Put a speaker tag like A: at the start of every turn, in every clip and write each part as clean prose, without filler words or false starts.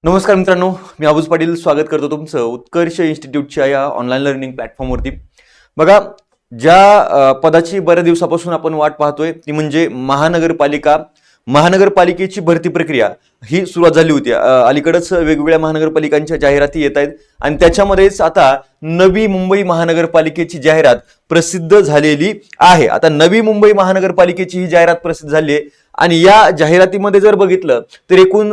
A: नमस्कार मित्रांनो, मी अबूज पाटील स्वागत करतो तुमचं उत्कर्ष इन्स्टिट्यूटच्या या ऑनलाईन लर्निंग प्लॅटफॉर्मवरती। बघा, ज्या पदाची बऱ्याच दिवसापासून आपण वाट पाहतोय ती म्हणजे महानगरपालिकेची भरती प्रक्रिया ही सुरुवात झाली होती। अलीकडेच वेगवेगळ्या महानगरपालिकांच्या जाहिराती येत आहेत आणि त्याच्यामध्येच आता नवी मुंबई महानगरपालिकेची जाहिरात प्रसिद्ध झालेली आहे। आता नवी मुंबई महानगरपालिकेची ही जाहिरात प्रसिद्ध झाली आहे आणि या जाहिरातीमध्ये जर बघितलं तर एकूण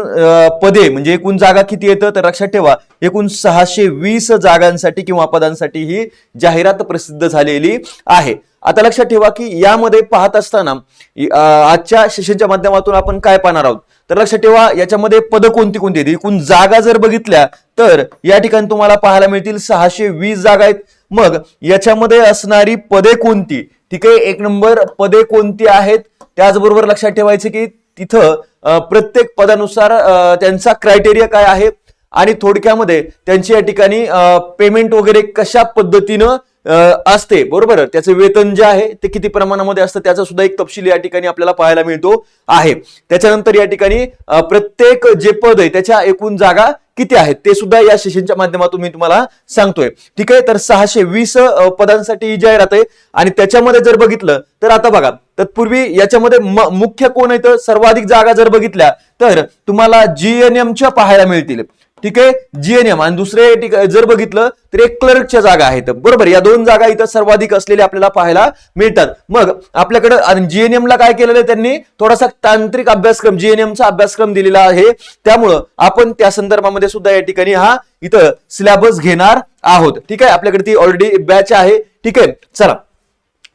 A: पदे म्हणजे एकूण जागा किती येतं तर लक्षात ठेवा, एकूण 620 जागांसाठी किंवा पदांसाठी ही जाहिरात प्रसिद्ध झालेली आहे। आता लक्षात ठेवा की यामध्ये पाहत असताना आजच्या सेशनच्या माध्यमातून आपण काय पाहणार आहोत तर लक्षात ठेवा, याच्यामध्ये पद कोणती कोणती आहेत, एकूण जागा जर बघितल्या तर या ठिकाणी तुम्हाला पाहायला मिळतील 620 जागा आहेत। मग याच्यामध्ये असणारी पदे कोणती, ठीक आहे, एक नंबर पदे कोणती आहेत, त्याचबरोबर लक्षात ठेवायचं की तिथं प्रत्येक पदानुसार त्यांचा क्रायटेरिया काय आहे आणि थोडक्यामध्ये त्यांची या ठिकाणी पेमेंट वगैरे कशा पद्धतीनं असते, बरोबर, त्याचे वेतन जे आहे ते किती प्रमाणामध्ये असतं त्याचा सुद्धा एक तपशील या ठिकाणी आपल्याला पाहायला मिळतो आहे। त्याच्यानंतर या ठिकाणी प्रत्येक जे पद आहे त्याच्या एकूण जागा किती आहेत ते सुद्धा या सेशनच्या माध्यमातून मी तुम्हाला सांगतोय, ठीक आहे। तर 620 पदांसाठी ही जाहिरात आहे आणि त्याच्यामध्ये जर बघितलं तर आता बघा, तत्पूर्वी याच्यामध्ये मुख्य कोण आहे तर सर्वाधिक जागा जर बघितल्या तर तुम्हाला जीएनएमच्या पाहायला मिळतील, ठीक आहे, जीएनएम, आणि दुसरे जर बघितलं तर एक क्लर्कच्या जागा आहेत, बरोबर। या दोन जागा इथं सर्वाधिक असलेल्या आपल्याला पाहायला मिळतात। मग आपल्याकडे जीएनएम ला काय केलेलं आहे, त्यांनी थोडासा तांत्रिक अभ्यासक्रम जीएनएमचा अभ्यासक्रम दिलेला आहे, त्यामुळं आपण त्या संदर्भामध्ये सुद्धा या ठिकाणी हा इथं सिलेबस घेणार आहोत, ठीक आहे। आपल्याकडे ती ऑलरेडी बॅच आहे, ठीक आहे। चला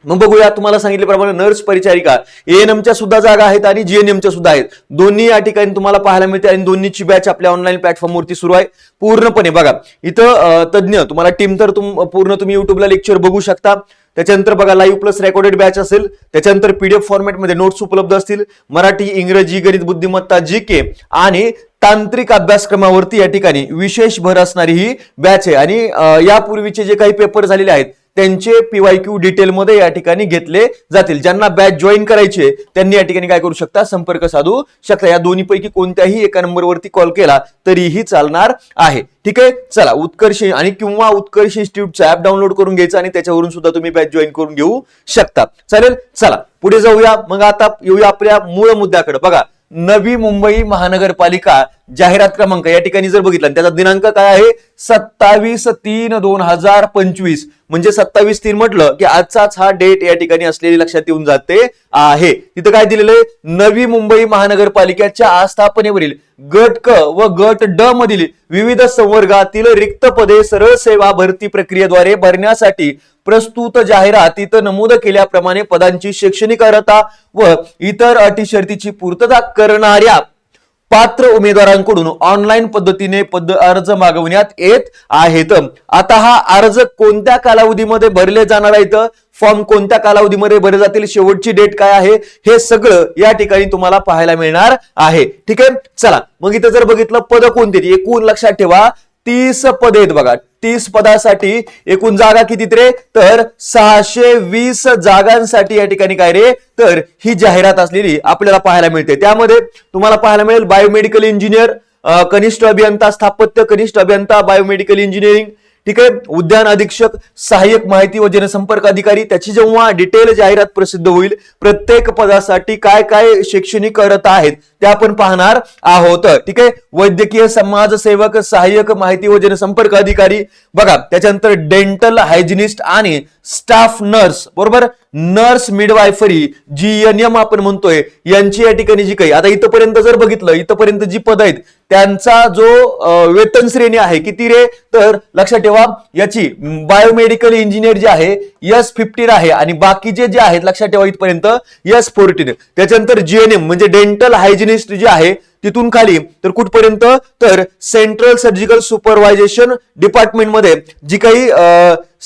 A: मग बघूया, तुम्हाला सांगितल्याप्रमाणे नर्स परिचारिका एएनएमच्या सुद्धा जागा आहेत आणि जीएनएमच्या सुद्धा आहेत, दोन्ही या ठिकाणी तुम्हाला पाहायला मिळते आणि दोन्हीची बॅच आपल्या ऑनलाईन प्लॅटफॉर्मवरती सुरू आहे पूर्णपणे। बघा इथं तज्ञ तुम्हाला टीम तर पूर्ण तुम्ही युट्यूबला लेक्चर बघू शकता। त्याच्यानंतर बघा लाईव्ह प्लस रेकॉर्डेड बॅच असेल, त्याच्यानंतर पीडीएफ फॉर्मॅटमध्ये नोट्स उपलब्ध असतील, मराठी, इंग्रजी, गणित, बुद्धिमत्ता, जीके आणि तांत्रिक अभ्यासक्रमावरती या ठिकाणी विशेष भर असणारी ही बॅच आहे आणि यापूर्वीचे जे काही पेपर झालेले आहेत त्यांचे पीवायक्यू डिटेलमध्ये या ठिकाणी घेतले जातील। ज्यांना बॅच जॉईन करायचे त्यांनी या ठिकाणी काय करू शकता, संपर्क साधू शकता। या दोन्हीपैकी कोणत्याही एका नंबरवरती कॉल केला तरीही चालणार आहे, ठीक आहे। चला, उत्कर्ष आणि किंवा उत्कर्ष इन्स्टिट्यूटचा ऍप डाउनलोड करून घ्यायचा आणि त्याच्यावरून सुद्धा तुम्ही बॅच जॉईन करून घेऊ शकता, चालेल। चला पुढे जाऊया, मग आता येऊया आपल्या मूळ मुद्द्याकडे। बघा, नवी मुंबई महानगरपालिका जाहिरात क्रमांक या ठिकाणी जर बघितला त्याचा दिनांक काय आहे 27/3/2025, म्हणजे 27/3 म्हटलं की आजचाच हा डेट या ठिकाणी असलेली लक्षात येऊन जाते आहे। तिथं काय दिलेलं आहे, नवी मुंबई महानगरपालिकेच्या आस्थापनेवरील गट क व गट ड मधील विविध संवर्गातील रिक्त पदे सरळ सेवा भरती प्रक्रियेद्वारे भरण्यासाठी प्रस्तुत जाहिरातीत नमूद केल्याप्रमाणे पदांची शैक्षणिक अर्हता व इतर अटी शर्तीची पूर्तता करणाऱ्या पात्र उमेदवारांकडून ऑनलाईन पद्धतीने पद अर्ज मागवण्यात येत आहेत। आता हा अर्ज कोणत्या कालावधीमध्ये भरले जाणार आहेत, फॉर्म कोणत्या कालावधीमध्ये भरले जातील, शेवटची डेट काय आहे, हे सगळं या ठिकाणी तुम्हाला पाहायला मिळणार आहे, ठीक आहे। चला मग इथं जर बघितलं पद कोणती, एकूण लक्षात ठेवा 30 पद आहेत। बघा 30 पदासाठी एकूण जागा किती रे तर 620 जागांसाठी या ठिकाणी काय रे तर ही जाहिरात असलेली आपल्याला पाहायला मिळते। त्यामध्ये तुम्हाला पाहायला मिळेल बायोमेडिकल इंजिनियर, कनिष्ठ अभियंता स्थापत्य, कनिष्ठ अभियंता बायोमेडिकल इंजिनिअरिंग, ठीक आहे, उद्यान अधीक्षक, सहाय्यक माहिती व जनसंपर्क अधिकारी। त्याची जेव्हा डिटेल जाहिरात प्रसिद्ध होईल प्रत्येक पदासाठी काय काय शैक्षणिक अर्हता आहेत ते आपण पाहणार आहोत, ठीक आहे। वैद्यकीय समाजसेवक, सहाय्यक माहिती व जनसंपर्क अधिकारी, बघा त्याच्यानंतर डेंटल हायजिनिस्ट आणि स्टाफ नर्स, बरोबर, नर्स मिडवायफरी जीएनएम आपण म्हणतोय, यांची या ठिकाणी जी काही आता इथपर्यंत जर बघितलं इथपर्यंत जी पद आहेत त्यांचा जो वेतन श्रेणी आहे किती रे तर लक्षात ठेवा, याची बायोमेडिकल इंजिनियर जे आहे S15 आहे आणि बाकीचे जे आहेत लक्षात ठेवा इथपर्यंत S14। त्याच्यानंतर जीएनएम म्हणजे डेंटल हायजिनिस्ट जे आहे तिथून खाली तर कुठपर्यंत तर सेंट्रल सर्जिकल सुपरवायझेशन डिपार्टमेंट मध्ये जी काही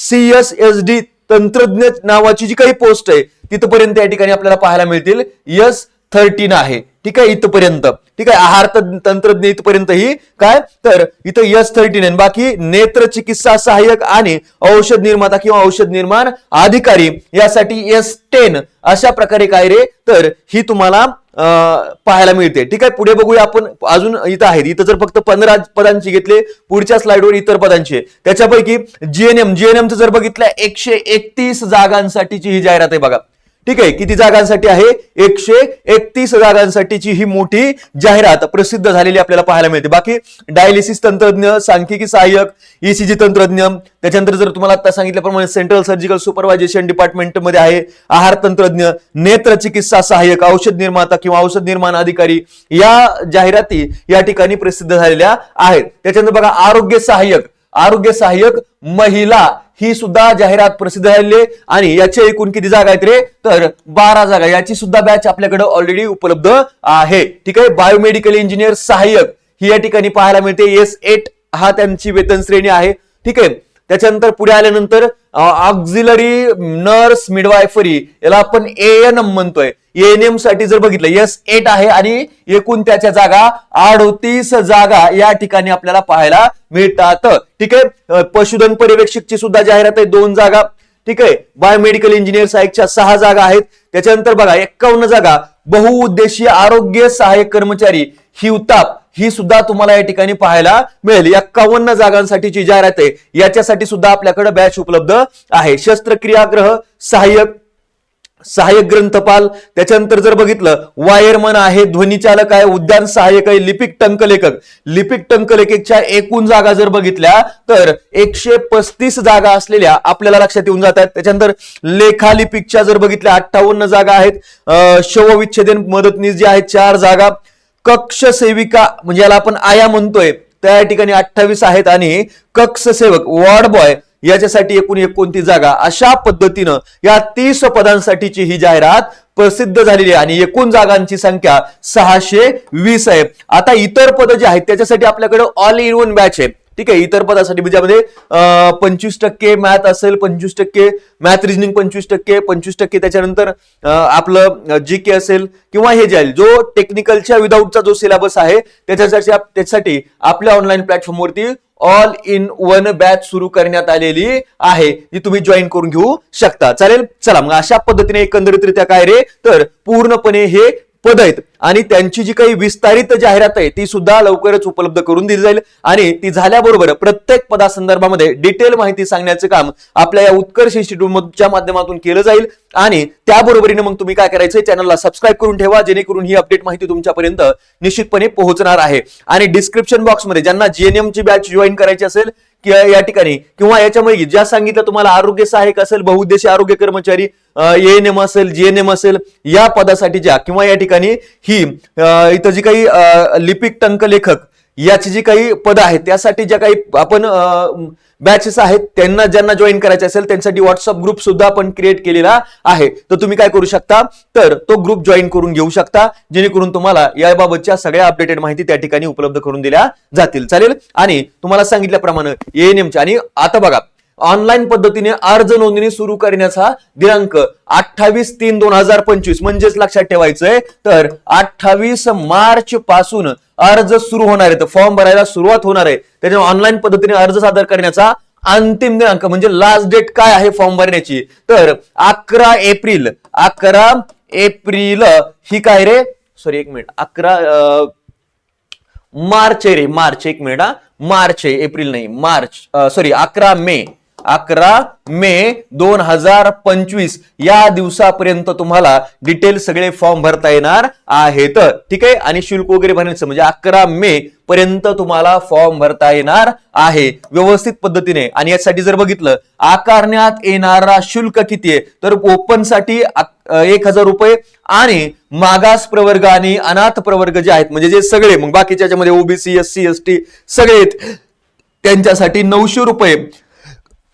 A: CSSD तंत्रज्ञ नावाची जी काही पोस्ट आहे तिथपर्यंत या ठिकाणी आपल्याला पाहायला मिळतील S13 आहे, ठीक आहे, इथपर्यंत, ठीक आहे। आहार तंत्रज्ञ इथपर्यंत ही काय तर इथं S13 आहे। बाकी नेत्र चिकित्सा सहाय्यक आणि औषध निर्माता किंवा औषध निर्माण अधिकारी यासाठी S10 अशा प्रकारे काय रे तर ही तुम्हाला पाहायला मिळते. ठीक आहे, पुढे बघूया आपण. अजून इथं आहेत, इथं जर फक्त 15 पदांची घेतले, पुढच्या स्लाइडवर इतर पदांची. त्याच्यापैकी जीएनएमचं जर बघितलं 131 जागांसाठीची ही जाहिरात आहे बघा. ठीक आहे, किती जागांसाठी आहे? 131 जागांसाठीची ही मोठी जाहिरात प्रसिद्ध झालेली आपल्याला पाहायला मिळते. बाकी डायलिसिस तंत्रज्ञ, सांख्यिकी सहाय्यक, ईसीजी तंत्रज्ञ, त्याच्यानंतर जर तुम्हाला आता सांगितल्याप्रमाणे सेंट्रल सर्जिकल सुपरवायझेशन डिपार्टमेंटमध्ये आहे, आहार तंत्रज्ञ, नेत्र चिकित्सा सहाय्यक, औषध निर्माता किंवा औषध निर्माण अधिकारी, या जाहिराती या ठिकाणी प्रसिद्ध झालेल्या आहेत. त्याच्यानंतर बघा आरोग्य सहाय्यक महिला ही सुद्धा जाहिरात प्रसिद्ध झालेली आहे आणि याचे एकूण किती जागा आहेत रे? तर 12 जागा. याची सुद्धा बॅच आपल्याकडे ऑलरेडी उपलब्ध आहे. ठीक आहे, बायोमेडिकल इंजिनियर सहाय्यक ही या ठिकाणी पाहायला मिळते. S8 हा त्यांची वेतन श्रेणी आहे. ठीक आहे, त्याच्यानंतर पुढे आल्यानंतर ऑक्झिलरी नर्स मिडवायफरी, याला आपण ANM म्हणतोय. ANM साठी जर बघितलं S8 आहे आणि एकूण त्याच्या जागा 38 जागा या ठिकाणी आपल्याला पाहायला मिळतात. ठीक आहे, पशुधन पर्यवेक्षकची सुद्धा जाहिरात आहे, 2 जागा. ठीक आहे, बायोमेडिकल इंजिनियर सहाय्यकच्या 6 जागा आहेत. त्याच्यानंतर बघा 51 जागा बहुउद्देशीय आरोग्य सहाय्यक कर्मचारी हिवताप ही सुद्धा तुम्हाला या ठिकाणी पाहायला मिळेल. 51 जागांसाठीची जाहिरात आहे. याच्यासाठी सुद्धा आपल्याकडे बॅच उपलब्ध आहे. शस्त्रक्रियाग्रह सहाय्यक ग्रंथपाल, त्याच्यानंतर जर बघितलं वायरमन आहे, ध्वनिचालक आहे, उद्यान सहाय्यक आहे, लिपिक टंकलेखकच्या एकूण जागा जर बघितल्या तर 135 जागा असलेल्या आपल्याला लक्षात येऊन जात आहेत. त्याच्यानंतर लेखालिपिकच्या जर बघितल्या 58 जागा आहेत. शवविच्छेदन मदतनीस जे आहेत 4 जागा. कक्ष सेविका म्हणजे याला आपण आया म्हणतोय, त्या ठिकाणी 28 आहेत आणि कक्ष सेवक वॉर्ड बॉय याच्यासाठी एकूण 29 जागा. अशा पद्धतीनं या 30 पदांसाठीची ही जाहिरात प्रसिद्ध झालेली आहे आणि एकूण जागांची संख्या 620 आहे. आता इतर पद जे आहेत त्याच्यासाठी आपल्याकडे ऑल इन वन बॅच आहे. ठीक आहे, इतर पदासाठी ज्यामध्ये 25% मॅथ असेल, 25% मॅथ रिजनिंग, 25% त्याच्यानंतर आपलं GK असेल किंवा हे जे आहे जो टेक्निकलच्या विदाऊटचा जो सिलेबस आहे त्याच्यासाठी आपल्या ऑनलाईन प्लॅटफॉर्मवरती ऑल इन वन बॅच सुरू करण्यात आलेली आहे, जी तुम्ही जॉईन करून घेऊ शकता. चालेल, चला मग अशा पद्धतीने एकंदरीतरित्या काय रे, तर पूर्णपणे हे पद आहेत आणि त्यांची जी काही विस्तारित जाहिरात आहे ती सुद्धा लवकरच उपलब्ध करून दिली जाईल आणि ती झाल्याबरोबर प्रत्येक पदासंदर्भामध्ये डिटेल माहिती सांगण्याचं काम आपल्या या उत्कर्ष इन्स्टिट्यूटच्या माध्यमातून केलं जाईल. आणि त्याबरोबरीने मग तुम्ही काय करायचंय, चॅनलला सबस्क्राईब करून ठेवा, जेणेकरून ही अपडेट माहिती तुमच्यापर्यंत निश्चितपणे पोहोचणार आहे. आणि डिस्क्रिप्शन बॉक्समध्ये ज्यांना GNM ची बॅच जॉईन करायची असेल या ठिकाणी किंवा याच्यामध्ये ज्या सांगितलं तुम्हाला आरोग्य सहाय्यक असेल, बहुउद्देशीय आरोग्य कर्मचारी, ANM असेल, GNM असेल, या पदासाठीच्या किंवा या ठिकाणी ही इथं जी काही लिपिक टंकलेखक याची जी काही पद आहेत त्यासाठी ज्या काही आपण बॅचेस आहेत त्यांना ज्यांना जॉईन करायचे असेल त्यांच्यासाठी व्हॉट्सअप ग्रुप सुद्धा आपण क्रिएट केलेला आहे. तर तुम्ही काय करू शकता, तर तो ग्रुप जॉईन करून घेऊ शकता, जेणेकरून तुम्हाला याबाबतच्या सगळ्या अपडेटेड माहिती त्या ठिकाणी उपलब्ध करून दिल्या जातील. चालेल, आणि तुम्हाला सांगितल्याप्रमाणे ANM आणि आता बघा ऑनलाईन पद्धतीने अर्ज नोंदणी सुरू करण्याचा दिनांक 28/3/2025 म्हणजेच लक्षात ठेवायचंय, तर 28 मार्च पासून अर्ज सुरू होणार आहे. तर फॉर्म भरायला सुरुवात होणार आहे. त्याच्यामुळे ऑनलाईन पद्धतीने अर्ज सादर करण्याचा अंतिम दिनांक म्हणजे लास्ट डेट काय आहे फॉर्म भरण्याची, तर 11 एप्रिल ही काय रे, सॉरी एक मिनिट, 11 मार्च आहे रे, मार्च, एक मिनिट, मार्च आहे, एप्रिल नाही, मार्च, सॉरी 11 मे 2025 या दिवसापर्यंत तुम्हाला डिटेल सगळे फॉर्म भरता येणार आहेत. ठीक आहे, आणि शुल्क वगैरे भरण्याचं म्हणजे 11 मे पर्यंत तुम्हाला फॉर्म भरता येणार आहे व्यवस्थित पद्धतीने. आणि यासाठी जर बघितलं आकारण्यात येणारा शुल्क किती आहे, तर ओपन साठी 1000 रुपये आणि मागास प्रवर्ग आणि अनाथ प्रवर्ग जे आहेत म्हणजे जे सगळे मग बाकीच्या याच्यामध्ये OBC SC ST सगळे त्यांच्यासाठी 900 रुपये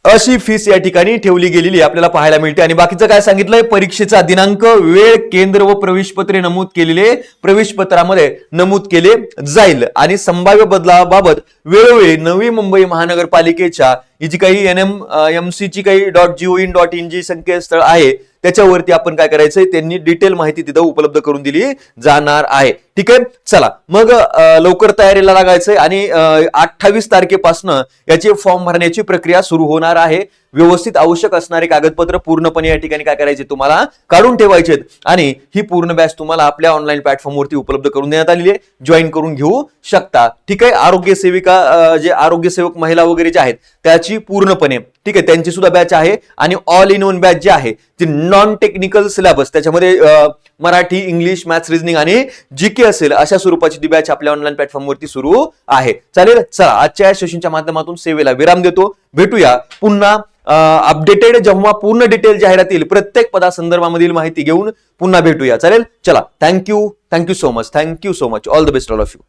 A: अशी फीस या ठिकाणी ठेवली गेलेली आपल्याला पाहायला मिळते. आणि बाकीचं काय सांगितलंय, परीक्षेचा दिनांक, वेळ, केंद्र व प्रवेशपत्रे नमूद केलेले प्रवेशपत्रामध्ये नमूद केले जाईल. आणि संभाव्य बदलाबाबत वेळोवेळी नवी मुंबई महानगरपालिकेच्या ही जी काही NMMC ची काही .gov.in जी संकेतस्थळ आहे त्याच्यावरती आपण काय करायचंय, त्यांनी डिटेल माहिती तिथं उपलब्ध करून दिली जाणार आहे. ठीक आहे, चला मग लवकर तयारीला लागायचंय आणि 28 तारखेपासून याची फॉर्म भरण्याची प्रक्रिया सुरू होणार आहे. व्यवस्थित आवश्यक असणारे कागदपत्र पूर्णपणे या ठिकाणी काय करायचे, तुम्हाला काढून ठेवायचे आणि ही पूर्ण बॅच तुम्हाला आपल्या ऑनलाईन प्लॅटफॉर्मवरती उपलब्ध करून देण्यात आलेली आहे. जॉईन करून घेऊ शकता. ठीक आहे. आरोग्य सेविका जे आरोग्य सेवक महिला वगैरे जे आहेत त्याची पूर्णपणे ठीक आहे त्यांची सुद्धा बॅच आहे आणि ऑल इन वन बॅच जी आहे ती नॉन टेक्निकल सिलेबस त्याच्यामध्ये मराठी, इंग्लिश, मॅथ्स, रिझनिंग आणि जीके असेल अशा स्वरूपाची ती बॅच आपल्या ऑनलाईन प्लॅटफॉर्मवरती सुरू आहे. चालेल. चला आजच्या या सेशनच्या माध्यमातून सेवेला विराम देतो. भेटूया पुन्हा अपडेटेड जेव्हा पूर्ण डिटेल जाहिरात येईल प्रत्येक पदासंदर्भामधील माहिती घेऊन पुन्हा भेटूया. चालेल. चला. Thank you so much. All the best all of you.